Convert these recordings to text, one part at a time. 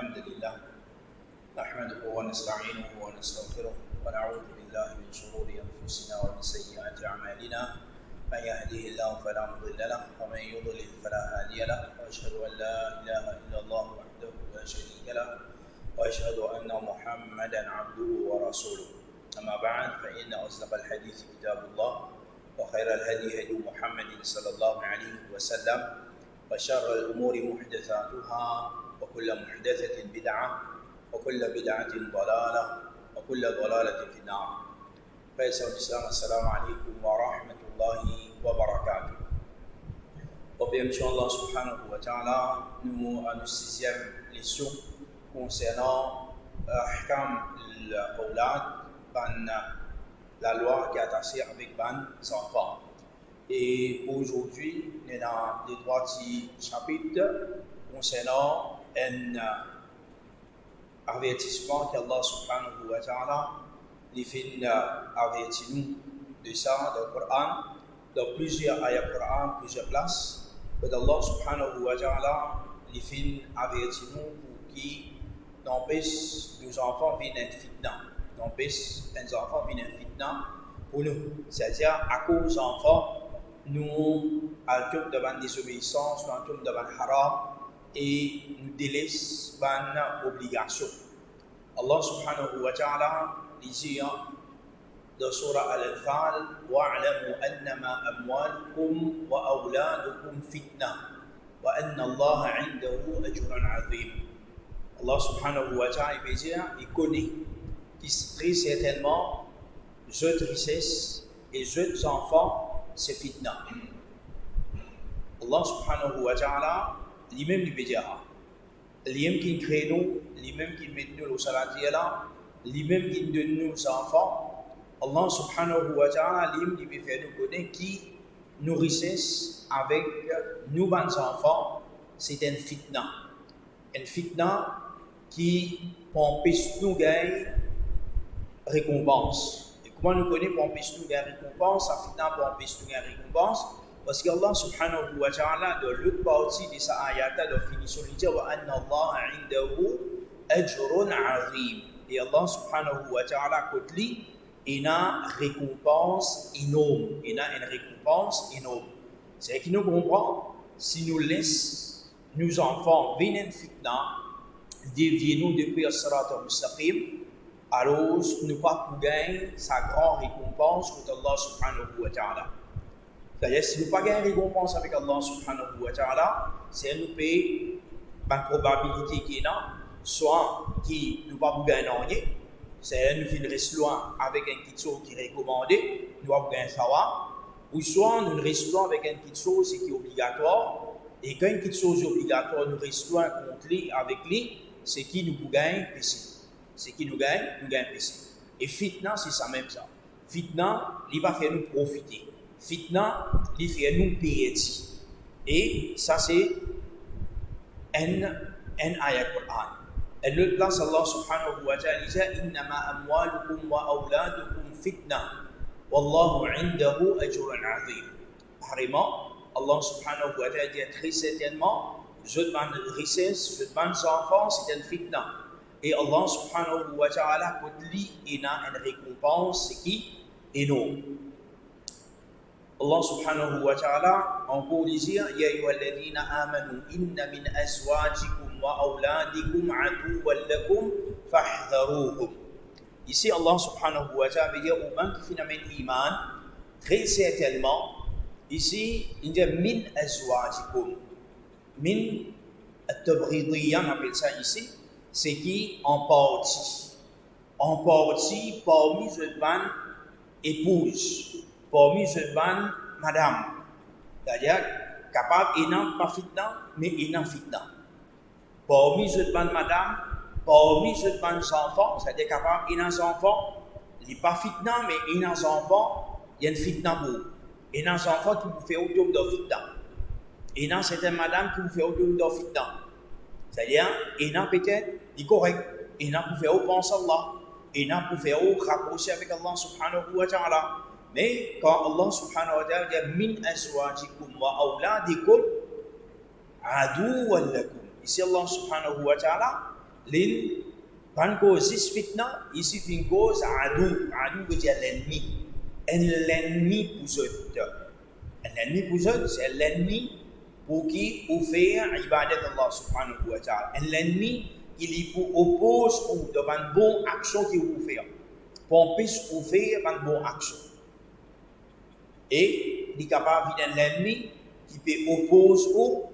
الحمد لله نحمده ونستعينه ونستغفره ونعوذ بالله من شرور أنفسنا ومن سيئات أعمالنا من يهده الله فلا مضل له ومن يضلل فلا هادي له وأشهد أن لا إله إلا الله وحده لا شريك له وأشهد أن محمدا عبده ورسوله أما بعد فإن أصدق الحديث كتاب الله وخير الهدي هدي محمد صلى الله عليه وسلم وشر الأمور محدثاتها وكل محدثة بدعة وكل بدعة ضلالة وكل ضلالة في النار. فيسر الإسلام السلام عليكم ورحمة الله وبركاته. Bien, Inch'Allah subhanahu wa ta'ala, nous à notre sixième leçon concernant Ahkam al-Awlad, la loi qui est attachée avec les enfants. Et aujourd'hui, nous avons des trois petits chapitres concernant un avertissement qu'Allah subhanahu wa ta'ala les fait avertir nous de ça dans le Coran, dans plusieurs ayats Coran, plusieurs places. Allah subhanahu wa ta'ala les fait avertir nous pour qu'ils n'empêchent nos enfants de venir fitna, n'empêchent nos enfants de venir fitna pour nous. C'est-à-dire, à cause des enfants, nous allons devant la désobéissance, nous allons devant le haram et nous délaissons les obligations. Allah subhanahu wa ta'ala dit dans Surah Al-Anfal وَاعْلَمُوا أَنَّمَا أَمْوَالُكُمْ وَأَوْلَادُكُمْ فِتْنَةٌ وَأَنَّ اللَّهَ عِنْدَهُ أَجْرٌ عَظِيمٌ. Allah subhanahu wa ta'ala veut dire, il connaît qui très certainement les richesses et les enfants, c'est fitna. Allah subhanahu wa ta'ala, lui-même lui veut dire, lui-même qui crée nous, lui-même qui met nous au salatier là, lui-même qui donne nous aux enfants, Allah subhanahu wa ta'ala, lui-même lui veut faire nous connaître qui nos richesses avec nous, bons enfants, c'est une fitna. Une fitna qui empêche nous de gagner récompense. Et comment nous connaissons pour empêcher nous de gagner récompense? La fitna pour empêcher nous de gagner récompense. Parce qu'Allah subhanahu wa ta'ala, dans l'autre partie de sa ayata, de finition, il dit wa anna Allah indahu ajrun azim. Et Allah subhanahu wa ta'ala, côté lui, il a une récompense énorme. Il a une récompense énorme. C'est qu'il nous comprend, si nous laissons nos enfants venir en fitna, déviez-nous depuis le sirat al-mustaqim, alors nous ne pouvons pas gagner sa grande récompense contre Allah subhanahu wa ta'ala. C'est-à-dire, si nous ne pouvons pas gagner récompense avec Allah subhanahu wa ta'ala, c'est nous payer la probabilité qu'il y a, soit qui nous ne pouvons pas gagner rien, c'est nous rester loin avec un petit chose qui est recommandé, nous avons gagné ça, ou soit nous restons loin avec un petit chose qui est obligatoire, et quand une petite chose est obligatoire, nous restons loin contre lui, avec lui, c'est qui nous gagne péché. C'est qui nous gagne péché. Et fitna, c'est ça même ça. Fitna, il va faire nous profiter. Fitna, il fait nous périr. Et ça, c'est un ayat Qur'an. Et l'autre place, Allah subhanahu wa ta'ala dit innama amwalukum wa awladukum fitna wallahu indahu ajrun azim. Vraiment, Allah subhanahu wa ta'ala dit très certainement, je demande richesse, je demande enfants, c'est une fitna. Et Allah subhanahu wa ta'ala, pour lui, il a une récompense qui est énorme. Allah subhanahu wa ta'ala, encore dit, Ya ayyuhalladhina amanu, inna min azwajikum wa awladikum aduwwan lakum fahdharuhum. Ici, Allah subhanahu wa ta'ala veut dire, au moins qui phénomène iman, très certainement, ici, il dit min azwajikum. Min at-tabridiyya, on appelle ça ici, c'est qui en partie parmi cette bonne épouse, parmi cette bonne madame. C'est-à-dire, capable, il n'a pas fitna, mais il n'a fitna. Parmi cette bonne madame, parmi cette bonne enfants, c'est-à-dire capable, il n'a enfants, il n'est pas fitna, mais il n'a enfants, il y a une fitna pour eux. Il y a un enfant qui vous fait autour de fitna. Il y a certaines madames qui vous fait autour de fitna. C'est-à-dire, il y a peut-être du correct. Il y a pour faire penser à Allah. Il y a pour faire rapprocher avec Allah subhanahu wa ta'ala. Mais quand Allah subhanahu wa ta'ala dit min azwajikum wa awladikum aduwwan lakum. Ici Allah subhanahu wa ta'ala l'in, ban cause fitna, ici fin cause adou, adou veut dire l'ennemi. L'ennemi pour eux. L'ennemi pour eux, c'est l'ennemi pour qui vous fait ibadat Allah subhanahu wa ta'ala. L'ennemi qui lui oppose ou devant une bonne action qu'il vous fait. Pour empêcher vous faire une bonne action. Et il est capable d'un ennemi qui peut opposer ou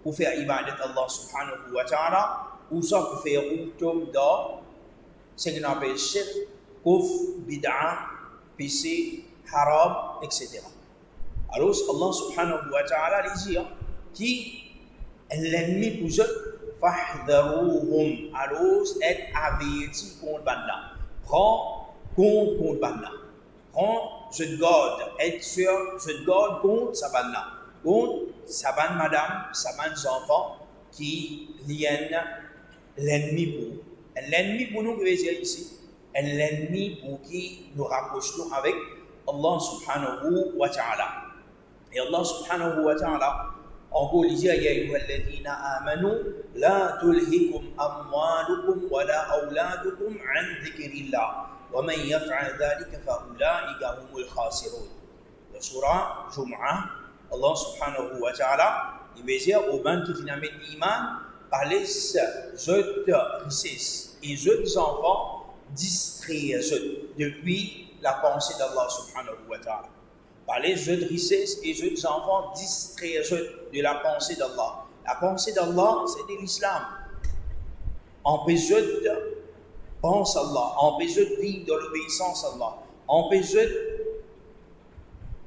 pour faire ibadat Allah subhanahu wa ta'ala ou ça pour faire un tombe dans ce qu'on appelle shirk, kufr, bid'a, péché, haram, etc. Alors Allah subhanahu wa ta'ala dit qui l'ennemi pour eux, fahdharuhum, alors être averti contre banda. Prends compte contre banda. Prends je garde, être sûr, je garde contre sa banda. Contre sa bande madame, sa bande enfants qui liennent l'ennemi pour. L'ennemi pour nous, que veut dire ici, l'ennemi pour qui nous rapprochons avec Allah subhanahu wa ta'ala. Et Allah subhanahu wa ta'ala, encore il dit, Ya ayyuhalladhina amanu, la tulhikum amwalukum wa la awladukum an dhikrillah. Wa man yaf'al dhalika fa ulaika humul khasirun. La surah Jum'ah, Allah subhanahu wa ta'ala, il veut dire aux gens qui finalement l'iman, par les autres richesses et autres enfants distraits depuis la pensée d'Allah subhanahu wa ta'ala. Par les autres richesses et autres enfants distraits de la pensée d'Allah. La pensée d'Allah, c'est de l'islam. Empêche de penser à Allah, empêche de vivre dans l'obéissance à Allah, empêche de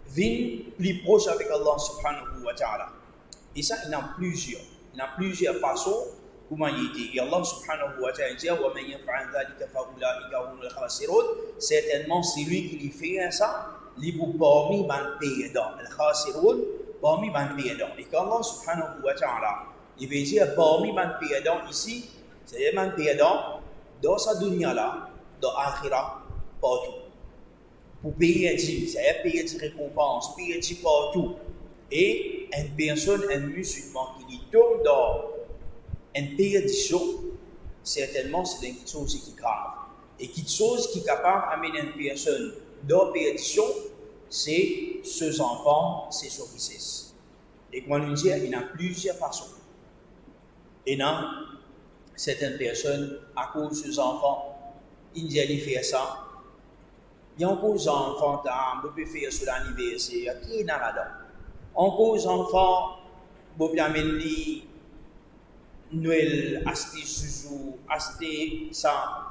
vivre plus proche avec Allah subhanahu wa ta'ala. Et ça, il y en a plusieurs. Il y a plusieurs façons comment il dit. Et Allah subhanahu wa ta'ala dit wa man yaf'al dhalika fa ulaika humul khasirun. Certainement, c'est lui qui lui fait ça, lui pour parmi ban perdants. Al khasirun, parmi ban perdants. Et qu'Allah subhanahu wa ta'ala, il veut dire parmi ban perdants ici, c'est ban perdants dans sa dunya là, dans l'akhirah, partout. Pour payer un dîme, c'est payer des récompenses, payer des partout. Et une personne, un musulman qui tombe dans une perdition, certainement c'est quelque chose qui est grave. Et quelque chose qui est capable d'amener une personne dans la perdition, c'est ses enfants, c'est ses richesses. Et comme on dit, il y a plusieurs façons. Et là, certaines personnes, à cause de ses enfants, ils disent faire ça. Il y a encore des enfants qui peuvent faire sur l'anniversaire, qui est là-dedans. Encore des enfants, ils peuvent amener Noël, acheter joujou, acheter ça,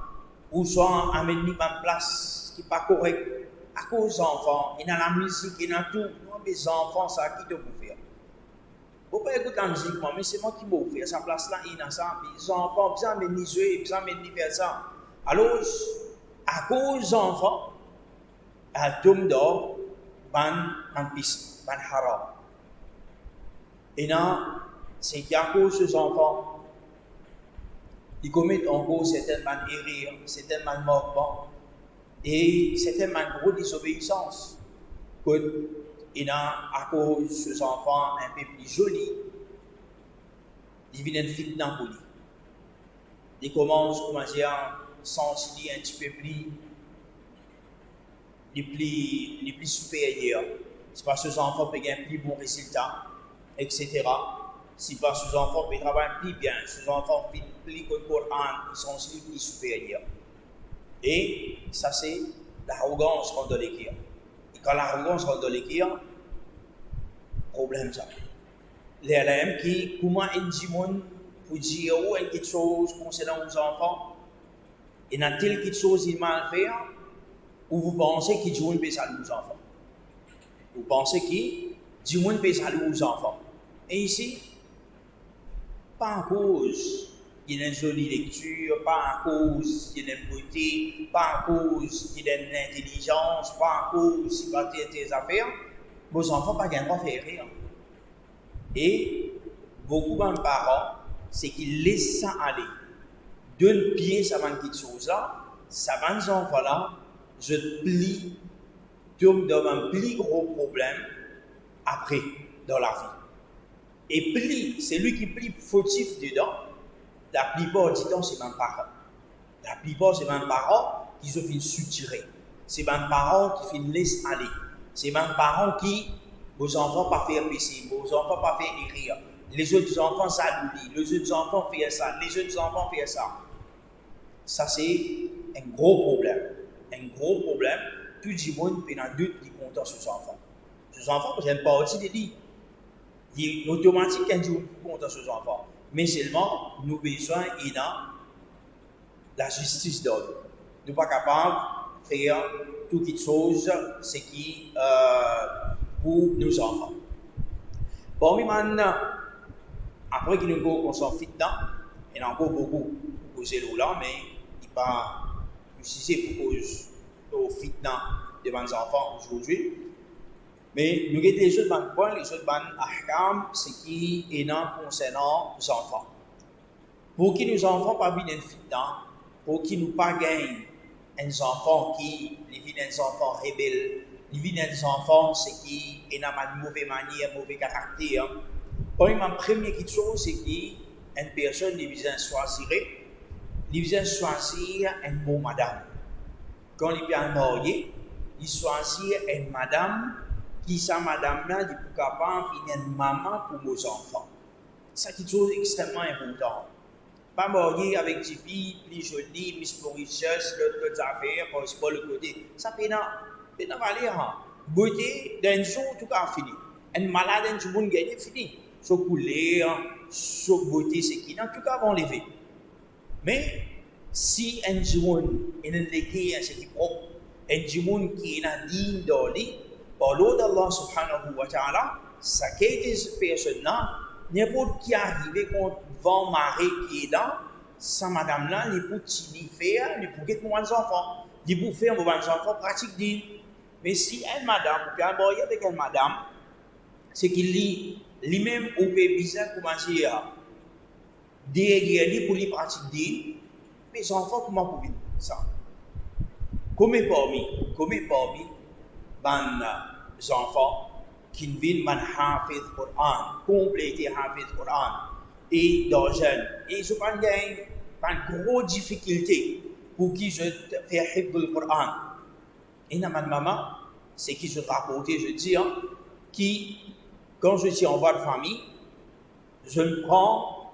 ou soit amener une place qui n'est pas correcte. À cause des enfants, il y a la musique, il y a tout. Non, les enfants, ça, qui te peut faire? Vous ne pouvez pas écouter la musique, moi, mais c'est moi qui peux faire. Sa place là, il y a ça. Les enfants, ils amener jouer, ils amener faire ça. Alors, à cause des enfants, à tombe d'or, ban piscine, ban haram. Et là, c'est qu'à cause des enfants, ils commettent en gros certaines erreurs, certaines manquements et certaines grosses désobéissances. Et là, à cause des enfants un peu plus jolis, ils viennent fitna pour lui. Ils commencent, comment dire, sentir un petit peu plus les plus supérieurs. C'est parce que les enfants peuvent gagner plus bons résultats, etc. C'est parce que les enfants peuvent travailler plus bien, les enfants peuvent plus que le Coran, ils sont aussi plus supérieurs. Et ça, c'est l'arrogance qu'on doit l'écrire. Et quand l'arrogance qu'on doit l'écrire, problème ça. Les LM qui, comment ils disent pour dire ou quelque chose concernant les enfants, et n'a-t-il quelque chose de mal fait? Ou vous pensez qu'il Dieu peut saluer aux enfants? Vous pensez que Dieu peut saluer aux enfants? Et ici, pas à cause il y a une jolie lecture, pas à cause il y a une beauté, pas à cause il y a une intelligence, pas à cause il y a des affaires, vos enfants n'ont pas le droit de faire rien. Et beaucoup de parents, c'est qu'ils laissent ça aller. Donnent pied à cette chose-là, ça va les enfants-là, je plie, tombe dans un plus gros problème après, dans la vie. Et plie, c'est lui qui plie fautif dedans, la plupart du temps, c'est même parents. La plupart, c'est même parents qui se font soutirer. C'est même parents qui font laisser aller. C'est même parents qui, vos enfants pas faire PC, vos enfants pas faire rire. Les autres enfants s'adoublient, les autres enfants font ça, les autres enfants font ça. Ça, c'est un gros problème. Un gros problème. Tout le monde peut en doute qui compte sur ses enfants. Ses enfants, c'est une partie de lui. Il est automatique quand on compte sur ses enfants. Mais seulement, nous avons besoin de la justice d'ordre. Nous ne sommes pas capables de faire toute chose ce qui pour nos enfants. Bon, maintenant, après qu'il nous avons s'en fit dedans, il y a encore beaucoup de causer là, mais il n'est pas utilisé pour cause au fitna devant les enfants aujourd'hui. Mais nous avons les autres points, les autres ahkam, ce qui est concernant les enfants. Pour que nos enfants ne pas viennent fitna, pour qu'ils ne pas gagnent des enfants qui viennent des enfants rebelles, ils viennent des enfants qui ont une mauvaise manière, mauvais caractère. La première chose, c'est qu'une personne vient choisir une bonne madame. Quand il est bien marié, il choisit une madame qui, sa madame-là, est capable de faire une maman pour nos enfants. C'est quelque chose d'extrêmement important. Pas marié avec des filles plus jolies, Miss Mauritius, l'autre affaire, parce que le côté. Ça peut pas aller. Beauté, d'un jour, tout a fini. Un malade, un jour, gagné, fini. So couleur, so beauté, c'est qui, en tout cas, vont lever. Mais, si un jour, il y a un légué, c'est qui propre, un jour qui est digne d'Ali, par l'eau d'Allah subhanahu wa ta'ala, ça qui est cette personne-là, n'importe qui arrive contre vent marée qui est là, sa madame-là, il peut faire, il peut get moins enfants, il peut faire moins enfants pratique digne. Mais si une madame, ou bien un avec une madame, c'est qu'il lit, lui-même, au pays bizarre, commencer à derrière lui pour lui pratiquer digne, mes enfants, comment vous vivre ça? Combien parmi, les enfants, qui viennent man hafiz Quran, compléter hafiz Quran, et d'argent, et ils ont pas une grosse difficulté pour qu'ils se fassent hifz le Quran. Et ma maman, c'est qui se rapportait, je dis, qui, quand je suis en voie de famille, je me prends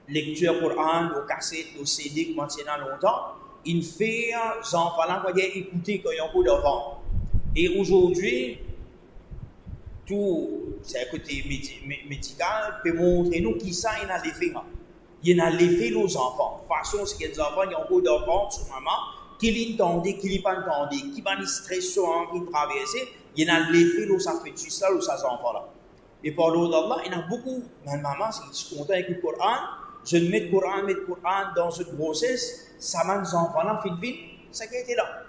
lecture Quran, au cassette, au CD, comme c'est dans longtemps, il fait, les enfants-là, quand ils écoutent, quand ils ont beaucoup d'enfants. Et aujourd'hui, tout, c'est un côté médical, peut montrer nous qui ça, il y a l'effet. Il y a l'effet aux enfants. De toute façon, c'est que les enfants, il y a beaucoup d'enfants sur maman, qui l'entendent, qui ne l'entendent, qui va les stresser, qui traversent, il y a l'effet où ça fait tout ça, où ça enfants-là. Et par l'eau d'Allah, il y a beaucoup, ma maman, c'est qu'ils sont contents avec le Coran, je mets le Coran dans cette grossesse, ça m'a les enfants-là, fait vite, ça qui était là.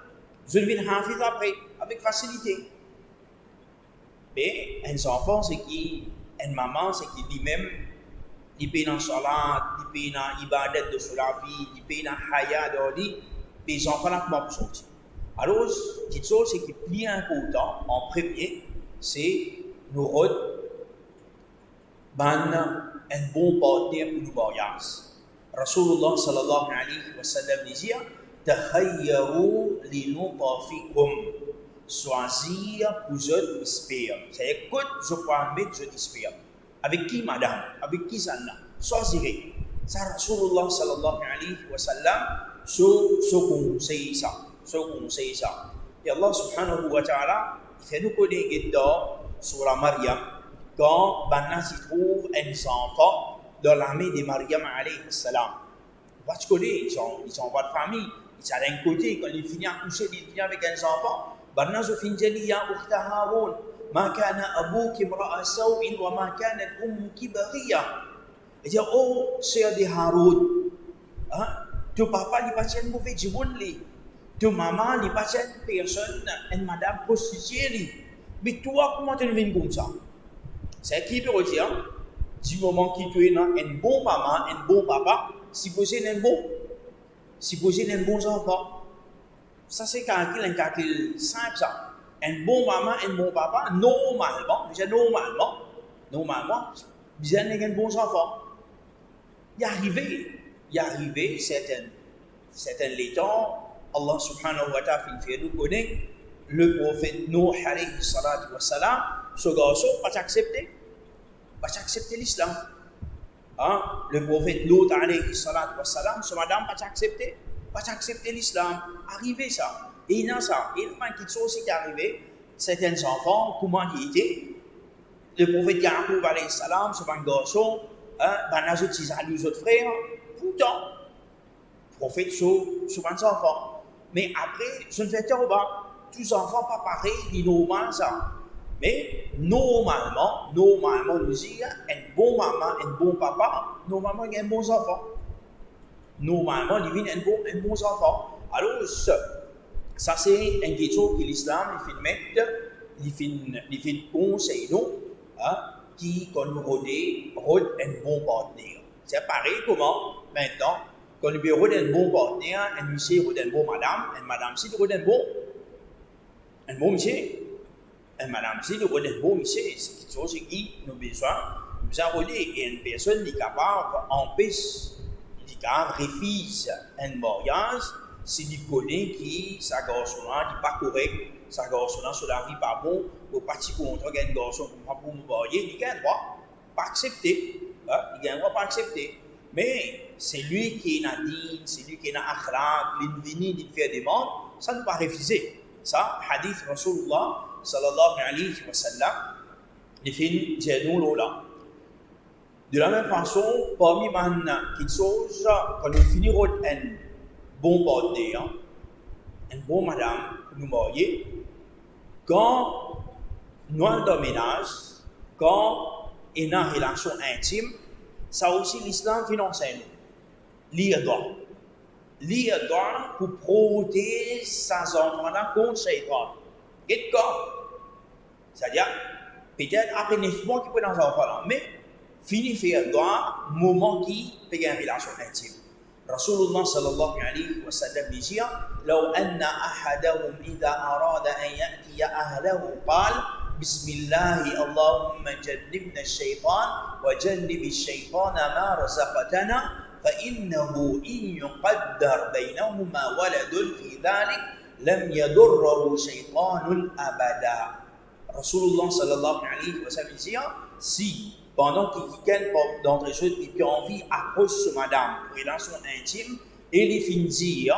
Je vais hafiz après, avec facilité. Mais un enfant, c'est qui, une maman, c'est qui lui-même, il paye dans salat, il paye dans ibadat de la vie, il paye dans haya de lui, les enfants là comment sortir. Alors, cette chose, c'est qui est plus important, en premier, c'est nous rendre un bon partenaire pour nous mariage. Rasulullah sallallahu alayhi wa sallam disait, takhayyaru linutafikum. Choisir pour je espère. C'est que je permets, je espère. Avec qui, madame? Avec qui ça n'a? Choisirez. Ça, Rasulullah sallallahu alayhi wa sallam, ce conseil ça. Et Allah subhanahu wa ta'ala, il fait nous connaître sur la Maryam, quand Banna s'y trouve un enfant dans l'armée de Maryam alayhi salam. Parce que ils sont pas de famille. Ils sont d'un côté, quand ils finissent à coucher, ils finissent avec un enfant. Banna se finit ya ukhta Haroun, ma kana abuki imra'a sawin wa ma kanat ummuki baghiya. Il dit oh sœur de Haroun, ton papa n'est pas une mauvaise jibonne, ton maman n'est pas une personne, une madame prostituée. Mais toi, comment tu viens comme ça? C'est qui peut dire, du moment que tu es un bon maman, un bon papa, si possible un bon enfant. Ça c'est un calcul simple ça. Un bon maman, un bon papa, normalement, bien un bon enfant. Il est arrivé certains temps, Allah subhanahu wa ta'ala fait nous connaître le prophète Nuh alayhi salatu wa salam, ce garçon pas accepté l'islam. Hein? Le prophète Lot alayhi salatu wa salam, ce madame pas accepté l'islam. Arrivé ça. Et il y a ça. Et il y a quelque chose qui est arrivé. Certains enfants, comment ils étaient. Le prophète Yaqub alayhi salam, ce garçon, les autres frères, pourtant, le prophète sur les enfants. Mais après, je ne fais pas tous les enfants pas pareils, c'est normal ça. Mais normalement, nous disons, un bon maman, un bon papa, normalement, il y a un bon enfant. Normalement, il y a un bon enfant. Alors, ça c'est un quelque que l'islam il fait conseiller nous, qui qu'on nous rôde un bon partenaire. C'est pareil comment maintenant, quand nous rôde un bon partenaire, un monsieur rôde un bon madame, une madame si rôde un bon monsieur. Un madame si rôde un bon monsieur, c'est quelque chose qui nous besoin. Nous avons rôder et une personne qui est capable d'empêcher, qui est capable de refuser un mariage. Si tu connais qui sa garçon n'est pas correct, sa garçon sur la vie pas bon, ou parti contre un garçon pour me marier, il a un droit pas accepter. Il a un droit pas accepter. Mais c'est lui qui est nadine, c'est lui qui est akhlaq, l'invini, il fait des demandes, ça ne peut pas refuser. Ça, hadith Rasulullah sallallahu alayhi wa sallam, il fait dire nous là. De la même façon, parmi les choses, quand on finit un bon partenaire, une bonne madame pour nous marier, quand nous avons un ménage, quand il y a une relation intime, ça aussi l'islam finance nous. Lire droit pour protéger ses enfants contre le shaitan. Qu'est-ce que c'est-à-dire, peut-être après 9 mois qu'il peut dans les enfants, mais fini faire droit, moment qui peut avoir une relation intime. Rasulullah sallallahu alayhi wa sallam dit لو أن أحدهم إذا أراد أن يأتي أهله قال بسم الله اللهم جنبنا الشيطان وجنب الشيطان ما رزقتنا فإنه إن يقدر بينهما ولد في ذلك لم يضره شيطان أبدا. Rasulullah sallallahu alayhi wa sallam dit si pendant que quelqu'un d'entre eux qui a envie approche ce madame pour relation intime et il finit dire,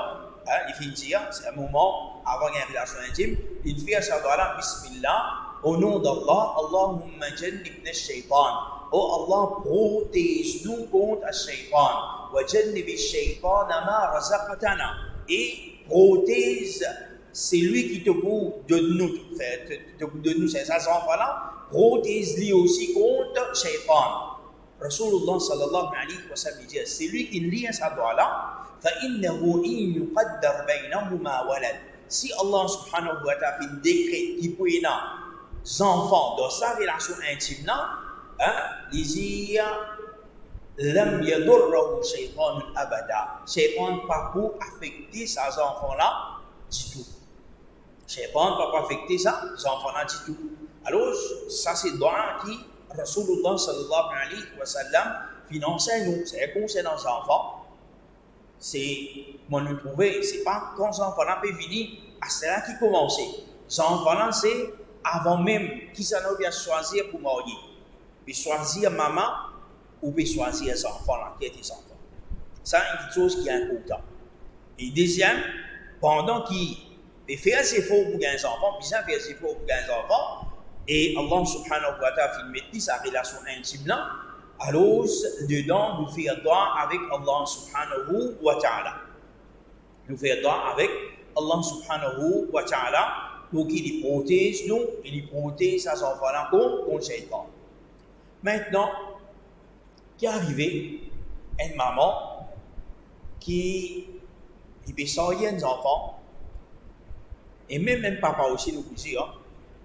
c'est un moment avant une relation intime, il fait sa doigt Bismillah, au nom d'Allah, Allahumma jannibna shaitan. Oh Allah, protège-nous contre le shaitan. Wa jannibi shaitan ma razaqtana. Et protège celui qui te bout de nous, ces enfants-là, protège-lui aussi contre le shaitan. Rasulullah sallallahu alayhi wa sallam dit, celui qui lit sa doigt-là, فإنه إن يقدر بينهما ولد. Si Allah subhanahu wa ta'ala fait un décret qui peut y avoir des enfants dans sa relation intime, il dit لم يضره شيطان أبدا. Shaitan pas pour affecter ces enfants-là du tout. Shaitan pas pour affecter ces enfants-là du tout. Alors, ça c'est doigt qui Rasulullah sallallahu alayhi wa sallam finance nous. C'est concernant les enfants. C'est, moi nous trouver, c'est pas quand les enfants peuvent venir, c'est là qui commence. Les enfants c'est avant même qui ça nous vient choisir pour marier. Puis choisir maman ou puis choisir les enfants là, qui est des enfants. Ça c'est une chose qui est importante. Et deuxième, pendant qu'il fait ses efforts pour gagner des enfants, puis ça fait ses efforts pour gagner des enfants, et Allah subhanahu wa ta'ala met sa relation intime là. Alors, dedans, nous faisons droit avec Allah subhanahu wa ta'ala. Nous faisons droit avec Allah subhanahu wa ta'ala pour qu'il protège nous, il protège ses enfants contre le shaitan. Maintenant, qui est arrivé, une maman qui peut sortir des enfants, et même papa aussi nous dit,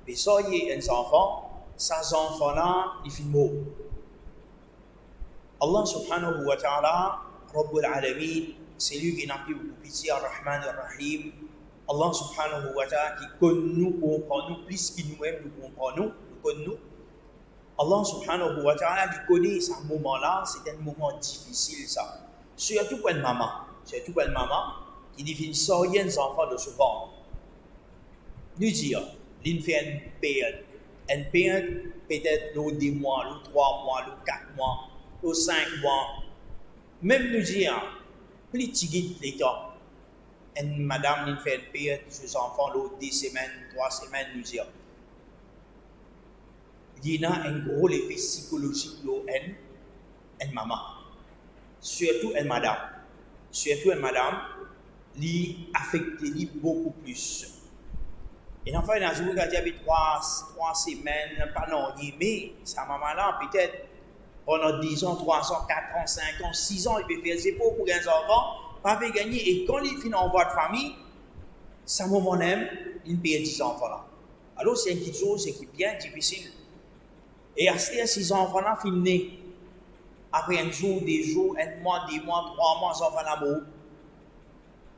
peut sortir des enfants, ces enfants-là, ils finissent morts. Allah subhanahu wa ta'ala, Rabbul Alamin, c'est lui qui n'a plus beaucoup pitié, Ar-Rahman Ar-Rahim. Allah subhanahu wa ta'ala qui connaît nous, comprend nous, plus qu'il nous aime, nous comprend nous, nous connaît nous. Allah subhanahu wa ta'ala, il connaît ce moment-là, c'est un moment difficile ça. Surtout pour une maman, qui dit qu'il sort les enfants de ce ventre. Nous dire, il fait une période peut-être de 2 mois, de 3 mois, de 4 mois, de 5 mois. Même nous dire, plus petit l'état, une madame, il fait une période de ses enfants, de 10 semaines, 3 semaines, nous dire. Il y a un gros effet psychologique de une maman. Surtout une madame. Li affecté beaucoup plus. Et enfin, dans un jour, il y a 3 semaines, pas non, mais sa maman-là, peut-être pendant 10 ans, 3 ans, 4 ans, 5 ans, 6 ans, il peut faire des efforts pour les enfants, pas peut gagner. Et quand il finit en voie de famille, sa maman même, il perd 10 enfants-là. Alors, c'est une petite chose qui est bien difficile. Et à ces enfants-là, finissent après un jour, 2 jours, 1 mois, 2 mois, 3 mois, les enfants-là mourent.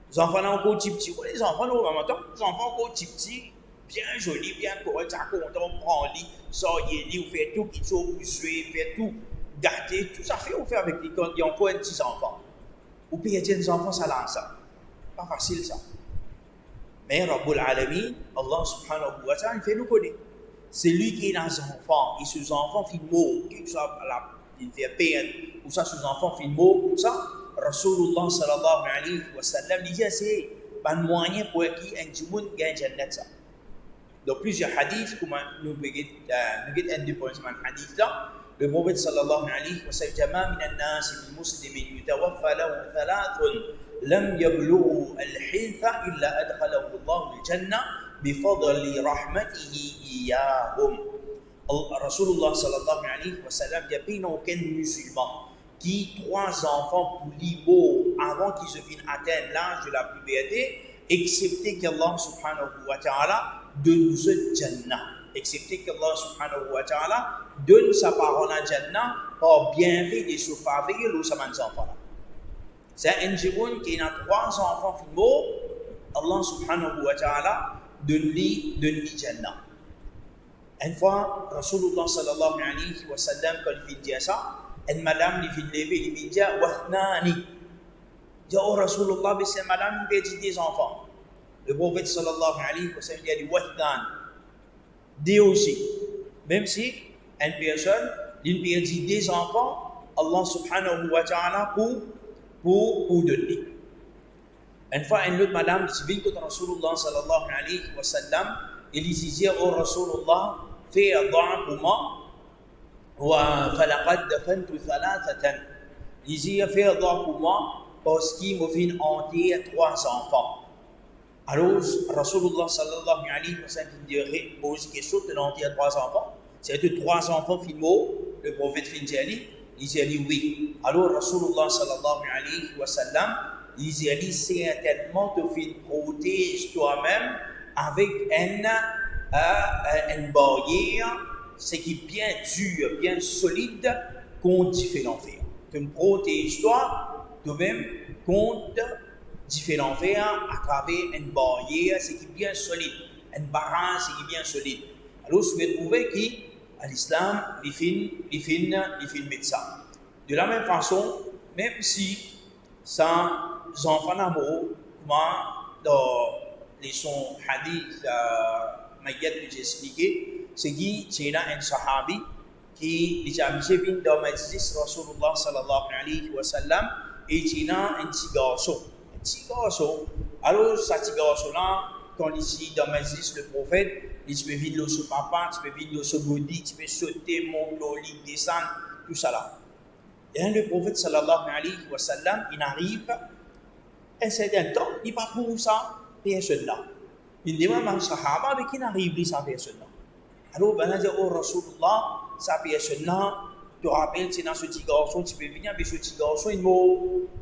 Les enfants-là encore petits. Les enfants-là, les enfants encore petits, bien jolis, bien corrects, ça content, on prend lit, sort, il fait tout, qui sont poussés, fait tout, gâter, tout ça fait, on fait avec les quand il y a encore un petit enfant. Ou puis il y a des enfants, ça lance ça. Pas facile ça. Mais Rabbul Alamin, Allah subhanahu wa ta'ala, il fait nous connaître. C'est lui qui est dans ses enfants, et ses enfants finissent morts, que ça, il fait peine, ou ça, ses enfants finissent morts, comme ça. Rasulullah sallallahu alayhi wa sallam dit c'est un moyen pour qui un monde gagne Jannat ça. Dans plusieurs hadiths, comme nous avons un des points de hadith là, le prophète sallallahu alayhi wa sallam jama min an-nas bil muslimin yutawaffa lahu thalathun lam yablughu al-hiltha illa adkhalahu Allah al-jannah bifadli rahmatihi iyahum. Rasulullah sallallahu alayhi wa sallam dit qu'il n'y a aucun musulman qui 3 enfants pour l'imo avant qu'ils se finissent atteindre l'âge de la puberté, excepté qu'Allah subhanahu wa ta'ala donne ce Jannah. Excepté qu'Allah subhanahu wa ta'ala donne sa parole à Jannah par bienfait de se favoriser aux enfants. C'est un jibun qui a 3 enfants finaux, Allah subhanahu wa ta'ala donne Jannah. Une fois, Rasulullah sallallahu alayhi wa sallam, quand il dit ça, une madame qui vient lever, il vient dire Wathnani. Il dit, oh Rasulullah, c'est madame qui a des enfants. Le prophète sallallahu alayhi wa sallam dit Wathnan. Dit aussi, même si une personne, il perd des enfants, Allah subhanahu wa ta'ala pour donner. Une fois, une autre madame qui vient contre Rasulullah sallallahu alayhi wa sallam, il dit, oh Rasulullah, fais un don pour moi. فلقد دفنت 3. Il dit, fait un don pour moi parce qu'il m'a fait hanter 3 enfants. Alors, Rasulullah sallallahu alayhi wa sallam pose une question de hanter 3 enfants. C'est 3 enfants finaux, le prophète Finjali, il dit oui. Alors, Rasulullah sallallahu alayhi wa sallam, il dit certainement te fait protéger toi-même avec une barrière. C'est qui est bien dur, bien solide contre différents fers. Tu me protèges toi, toi-même, contre différents fers à travers une barrière, c'est qui est bien solide. Une barrage, c'est qui est bien solide. Alors, je vais trouver qu'à l'islam, il fait ça. De la même façon, même si sans enfants d'amour, comme dans les sons hadith, que j'ai expliqué, c'est qu'il y a un sahabi qui vient dans le majlis Rasulullah sallallahu alayhi wa sallam et il y a un petit garçon. Alors, ce petit garçon-là, quand il est dans le majlis, le prophète, il peut venir sur papa, il peut venir sur body, il peut sauter, monter, descendre, tout ça là. Et le prophète sallallahu alayhi wa sallam, il arrive, un certain temps, il ne parle pas ça, personne là. Il demande à un sahaba, mais qui n'arrive pas ça, personne là. Alors, ben, on dit, oh Rasulullah, sa personne-là, tu te rappelles, c'est dans ce petit garçon, tu peux venir avec ce petit garçon, il m'a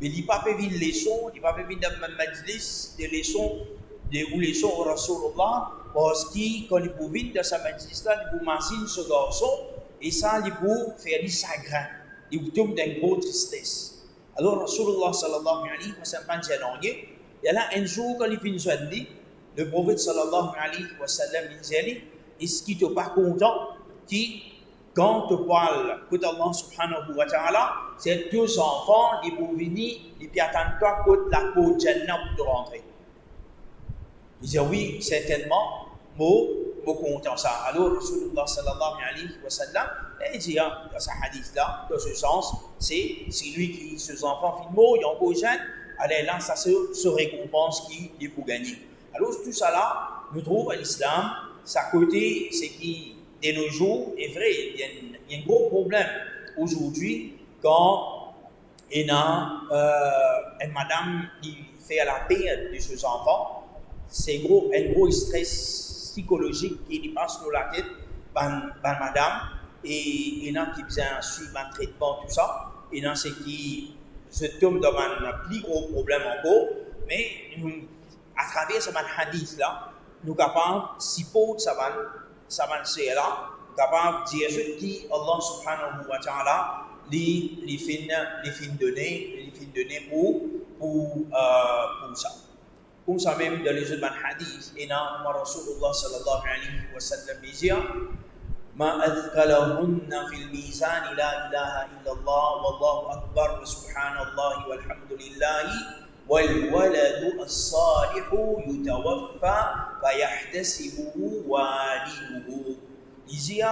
mais il n'a pas fait une leçon, il n'a pas fait une majlis, des leçons, ou leçons au Rasulullah, parce que quand il peut venir dans sa majlis-là, il peut manger ce garçon, et ça, il peut faire du chagrin, il peut tomber dans une grosse tristesse. Alors, Rasulullah sallallahu alayhi wa sallam, et là, un jour, quand il finit son dit, le prophète sallallahu alayhi wa sallam, il dit, est-ce qu'il n'est pas content qu'il quand tu parles, que Allah subhanahu wa ta'ala, c'est deux enfants, ils vont venir, ils puis attendent toi que la côte Jannah pour te rentrer. Il dit oui, certainement, moi content ça. Alors, Rasulullah sallallahu alayhi wa sallam, il dit, dans ce hadith-là, dans ce sens, c'est lui qui, ses enfants, finalement, ils ont beau jeune, alors là, ça se récompense qui est pour gagner. Alors, tout ça là, nous trouvons à l'islam, sa côté, c'est qui, de nos jours, est vrai, il y a un gros problème aujourd'hui quand il y a une madame qui fait la paix de ses enfants. C'est un gros stress psychologique qui lui passe dans la tête par madame, et il y en a qui besoin suivre un traitement, tout ça, et il y en a qui se tombent dans un plus gros problème encore, mais à travers ce hadith là, nous sommes capables, si peu ça va c'est là, nous sommes capables de dire ce qui Allah subhanahu wa ta'ala les fin donner pour ça. Comme ça même dans les autres hadiths, il y a Rasulullah sallallahu alayhi wa sallam dit ما أثقلهن في الميزان لا إله إلا الله والله أكبر وسبحان الله والحمد لله والولد الصالح يتوفى فيحتسبه والده. Il dit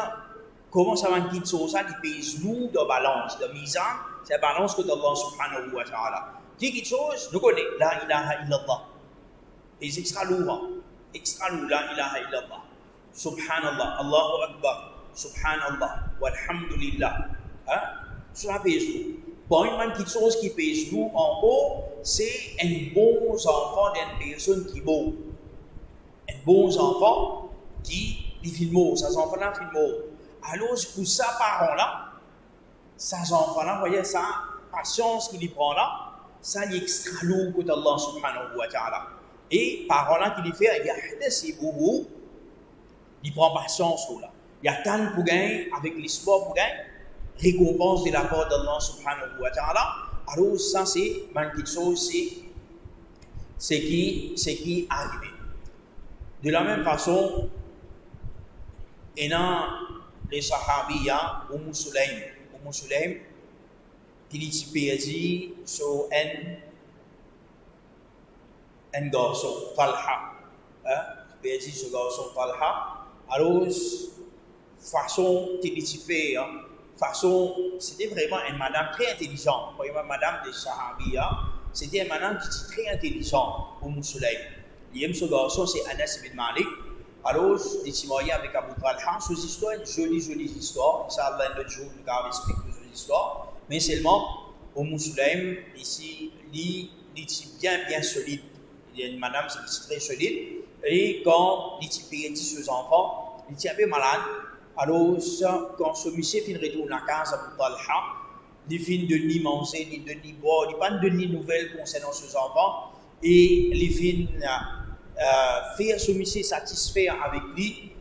comment ça va une petite chose qui pèse lourd de balance, de mizan, c'est la balance que Allah subhanahu wa ta'ala. Dit quelque chose, nous connaissons la ilaha illallah. Et c'est extra lourd, la ilaha illallah. Subhanallah, Allahu Akbar. Subhanallah, walhamdulillah. Ça pèse lourd. Bon, une petite chose qui pèse lourd encore, c'est un bon enfant d'une personne qui est beau. Un bon enfant qui filme, ces enfants-là filment. Alors, pour ça, parents-là, ces enfants-là, vous voyez, sa patience qu'il prend là, ça est extra lourd que Allah subhanahu wa ta'ala. Et parents-là qui lui fait, il prend patience là. Il y a tant pour gagner, avec l'espoir pour gagner, récompense de la part d'Allah subhanahu wa ta'ala. Alors ça c'est une petite chose, c'est qui arrive. De la même façon, il y a les sahabiyya, Sulaim, qui dit perdu sur un garçon, Talha. Perdu sur le garçon Talha. Alors, façon qu'il fait, c'était vraiment une madame très intelligente. Une madame de Sahabiya, c'était une madame qui était très intelligente pour Sulaim. Ce garçon, c'est Anas ibn Malik. Alors, il s'est marié avec Abu Talha. Ces histoires, une jolie histoire. Inch'Allah, un autre jour, nous allons expliquer ces histoires. Mais seulement, Sulaim, ici, il est bien solide. Il y a une madame qui est très solide. Et quand il a ses enfants, il était un peu malade. Alors, quand ce monsieur retourne à la case Abu Talha, il finit de ni manger, ni de ni boire, il n'y a pas de ni nouvelles concernant ses enfants. Et il finit faire ce monsieur satisfaire avec lui.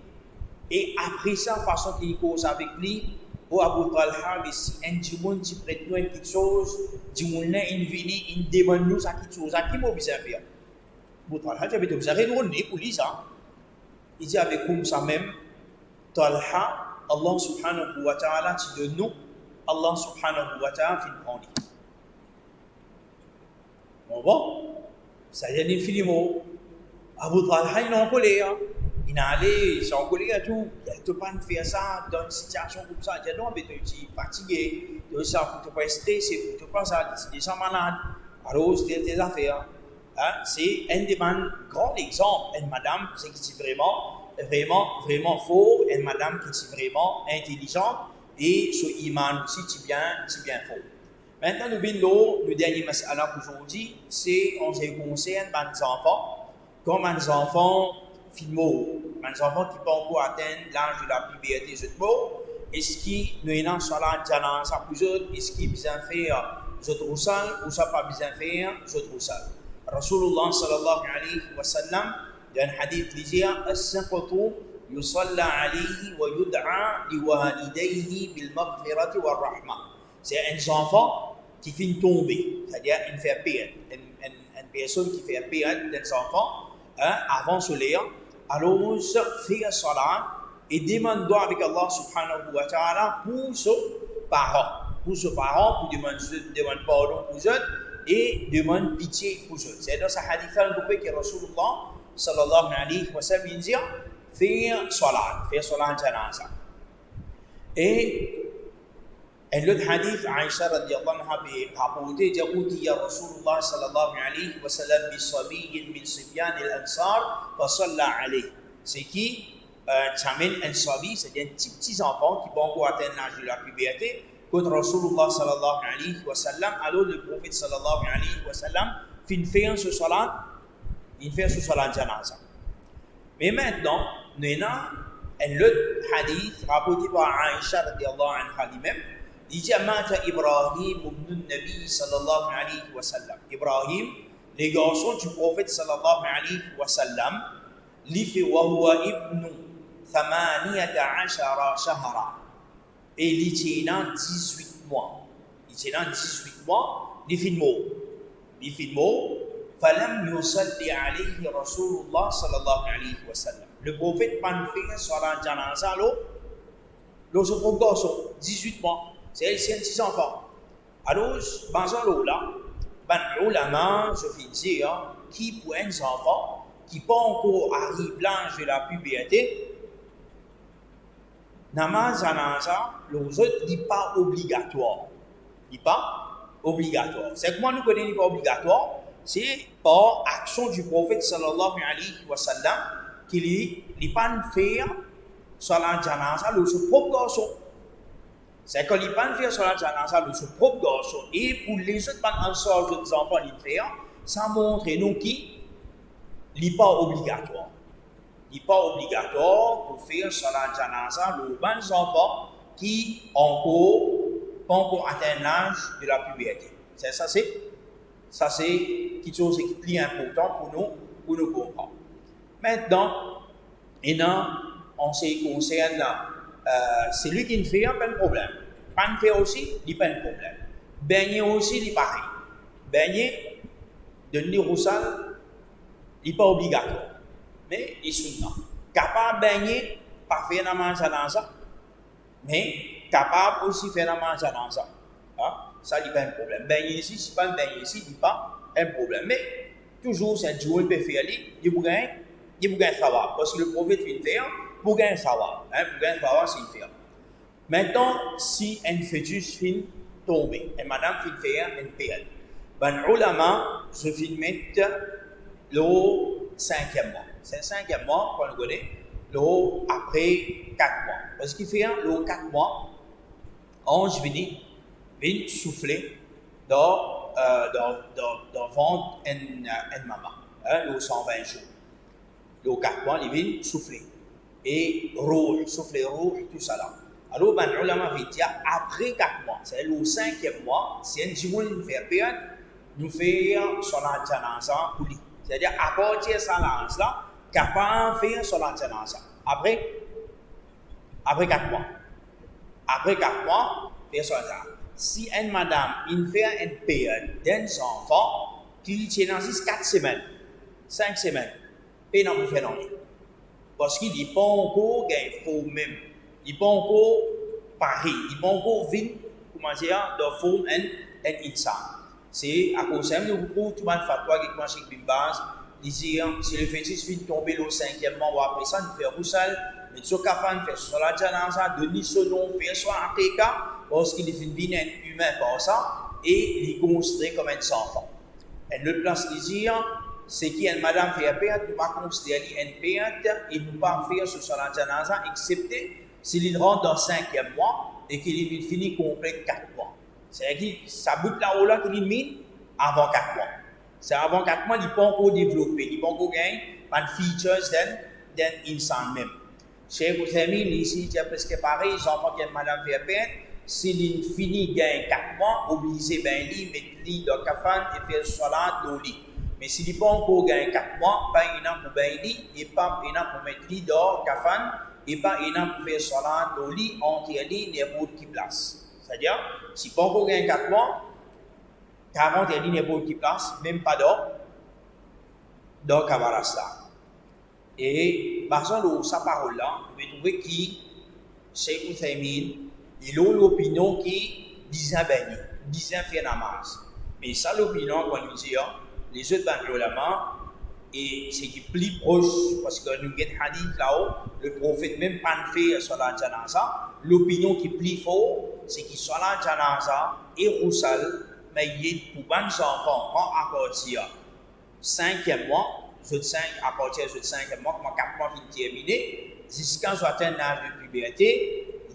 Et après ça, façon qu'il cause avec lui, pour Abu Talha, si un monde qui prête nous une petite chose, dit on a une vie, il demande nous à quelque chose, à qui m'a besoin de faire. Abu Talha, j'avais besoin de retourner pour lui ça. Il dit avec comme ça même, Talha, Allah subhanahu wa ta'ala, tu donnes nous, Allah subhanahu wa ta'ala, fait prendre. Bon, ça y est, il finit mot. Abu Talha, il est en colère. Il est allé, il est en colère et tout. Il ne peut pas faire ça dans une situation comme ça. Il dit non, mais tu es fatigué. Tu es pas stressé, tu n'es pas ça, tu es malade. Alors, c'est tes affaires. C'est un des grands exemples. Une madame, c'est qui est vraiment fort. Une madame qui est vraiment intelligente. Et ce iman aussi, qui est bien fort. Maintenant, nous venons le dernier mas'ala aujourd'hui, c'est en ce qui concerne les enfants. Comme les enfants filmo, les enfants qui ne peuvent pas encore atteindre l'âge de la puberté, est-ce qu'ils n'ont pas ça pour eux, est-ce qu'ils ont besoin de faire d'autres salles ou ça pas besoin de faire d'autres salles. Rasulullah sallallahu alayhi wa sallam, dans un hadith, il dit as-saqatu yusalla alayhi wa yud'a liwalidayhi bil maghfirati wa rahma. C'est un enfant qui finit tomber, c'est-à-dire une fait perdre, une personne qui fait perdre des enfants avant ce l'air. Alors, faire salat et demande doigt avec Allah subhanahu wa ta'ala pour ce parent. Pour ce parent, pour demander pardon pour eux et demande pitié pour eux. C'est dans ce hadith que Rasulullah sallallahu alayhi wa sallam dit faire salat janaza. Et l'autre hadith, Aïcha radiallahu anha rapporté, dit Utiya Rasulullah sallallahu alayhi wa sallam bi sabiyyin min sibyan al-ansar fa salla alayhi. C'est qui t'amène un sabi, c'est-à-dire un petit enfant qui va encore atteindre l'âge de la puberté. Quand Rasulullah sallallahu alayhi wa sallam, alors le prophète sallallahu alayhi wa sallam, fin faire ce salat janaza. Mais maintenant, nous avons un autre hadith rapporté par Aïcha radiallahu anha lui-même. Il dit Mata Ibrahim ibn Nabi sallallahu alayhi wa sallam. Ibrahim, les garçons du prophète sallallahu alayhi wa sallam, li fi wa huwa ibn 18 shahra. Et il était dans 18 mois. Il était dans 18 mois, il fit mot. Falam yusalli alayhi Rasulullah sallallahu alayhi wa sallam. Le prophète pas fait salat janaza lo ce pauvre garçon 18 mois, c'est un petit enfant. Alors dans là, ulama je fais dire qui pour un enfant qui pas encore arrive l'âge de la puberté, namaz janaza les autres n'est pas obligatoire. C'est que moi nous connaissons pas obligatoire, c'est par action du prophète sallallahu alayhi wa sallam qu'il n'est pas faire salat janaza le son propre garçon. C'est qu'il n'est pas faire salat janaza le son propre garçon. Et pour les autres des enfants qui faire, ça montre nous qui n'est pas obligatoire. Il n'est pas obligatoire pour faire salat janaza le bons enfants qui pas encore atteint l'âge de la puberté. Ça c'est quelque chose qui est plus important pour nous comprendre. Maintenant, en ce qui concerne celui qui ne fait pas de problème. Pas de faire aussi, il n'y a pas de problème. Baigner aussi, il est pareil. Baigner, de l'eau roussale, il n'est pas obligatoire. Mais il est sunnah. Capable de baigner, pas faire la manche dans ça. Mais capable aussi de faire la manche dans ça. Ça, il n'y a pas de problème. Baigner ici, si pas baigner ici, il n'y a pas un problème. Mais toujours, c'est un jour, il peut faire, il peut gagner savoir. Parce que le prophète fait faire, pour gagner savoir. Pour gagner savoir, c'est une faire. Maintenant, si un fœtus finit tomber, et madame finit faire une période, ulama, je finis mettre le 5e mois. C'est le 5e mois qu'on connaît, après 4 mois. Parce qu'il fait le 4 mois, ange vient souffler dans le ventre de maman, le 120 jours. Le 4 mois, il vient souffler. Et souffler rouge, tout ça là. Alors, ulama va dire, après 4 mois, c'est le 5e mois, si un jour nous fait période, nous faisons salat janaza pour lui. C'est-à-dire, à partir de ça là, capable de faire salat janaza. Après 4 mois. Après 4 mois, faire salat janaza. Si une madame, il fait une période d'un enfant qui tient dans 4 semaines, 5 semaines, et non, vous faites non. Parce qu'il n'est pas encore faux même. Il n'est pas encore pareil. Il n'est pas encore venu, comment dire, de forme un insan. C'est à cause de nous trouve tout le monde fatwa qui commence avec une base. Il dit, si le fœtus finit tomber le 5e mois ou après ça, nous faisons roussal, mais ce kafan fait sur la janaza, donner ce nom, faire soit ATK, parce qu'il est fini un humain par ça, et il est considéré comme un enfant. Et notre place de dire, c'est qu'il y a une madame fait un perte, nous ne pas considérer une perte, et nous ne pas faire ce sur la janaza, excepté s'il rentre dans le 5e mois et qu'il finit complet 4 mois. C'est-à-dire que ça bout là-haut là qu'il met avant 4 mois. C'est avant 4 mois, il n'est pas encore développé, il n'est pas encore gagné des features d'un insan même. Chez vos amis, ici, c'est presque pareil, les enfants qui ont madame fait perte, s'il finit gagner 4 mois, obligé ben lui mettre lui dans le kafan et faire salat dans lit. Mais s'il n'est pas encore gagné 4 mois, pas un an pour ben lui et pas un an pour mettre lui dans le kafan et pas un an pour faire salat dans lit, entre lui, n'importe qui place. C'est-à-dire, si pas encore gagné 4 mois, 40 et n'importe qui place, même pas dans Kabarasta. Et basant sur sa parole-là, vous pouvez trouver qui, Cheikh Uthaymin, il a l'opinion qui disait béni, disait faire namaz. Mais ça, l'opinion qu'on nous dit, les autres ulama, et c'est qui est plus proche, parce que nous avons un hadith là-haut, le prophète même pas fait salat janaza, l'opinion qui est plus fort, c'est que salat janaza et roussal, mais il est pour bonnes enfants, quand à partir 5e mois, à partir de 5e mois, quand 4 mois finissent terminé, jusqu'à un certain âge de puberté,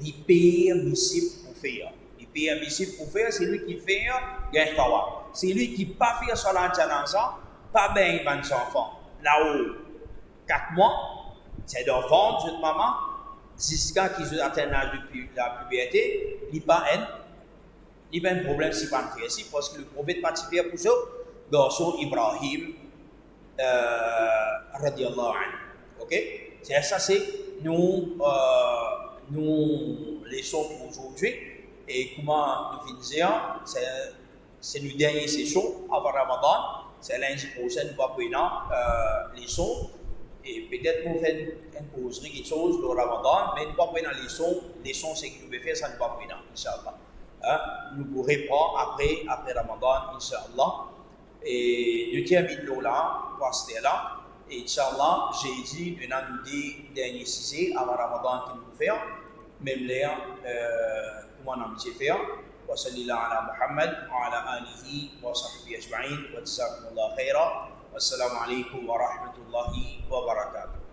il est permissible pour faire. Il est permissible pour faire, c'est lui qui fait, gagne tawa. C'est lui qui ne pas faire salat janaza, pas bien bonnes enfants. Là-haut, 4 mois, c'est d'enfant, de maman, jusqu'à qu'ils atteignent l'âge de la puberté, il n'y a pas un problème si pas faire ici, parce que le prophète pas faire pour ça, garçon Ibrahim, radiallahu anhu. Ok? C'est ça, c'est nous leçons pour aujourd'hui. Et comment nous finissons, c'est le dernier session avant Ramadan. C'est lundi prochain, nous allons prendre les leçons. Et peut-être nous faisons une causerie, quelque chose le Ramadan, mais nous allons prendre les leçons. Les leçons, c'est que nous devons faire, ça nous allons prendre, Inch'Allah. Nous vous reprendrons après Ramadan, Inch'Allah. Et nous terminons là, pour rester là. Et Inch'Allah, j'ai dit, nous avons dit dernier sujet avant Ramadan que nous faisons. Même là, comment nous allons faire. وصلى الله على محمد وعلى آله وصحبه أجمعين وجزاكم الله خيرا والسلام عليكم ورحمة الله وبركاته.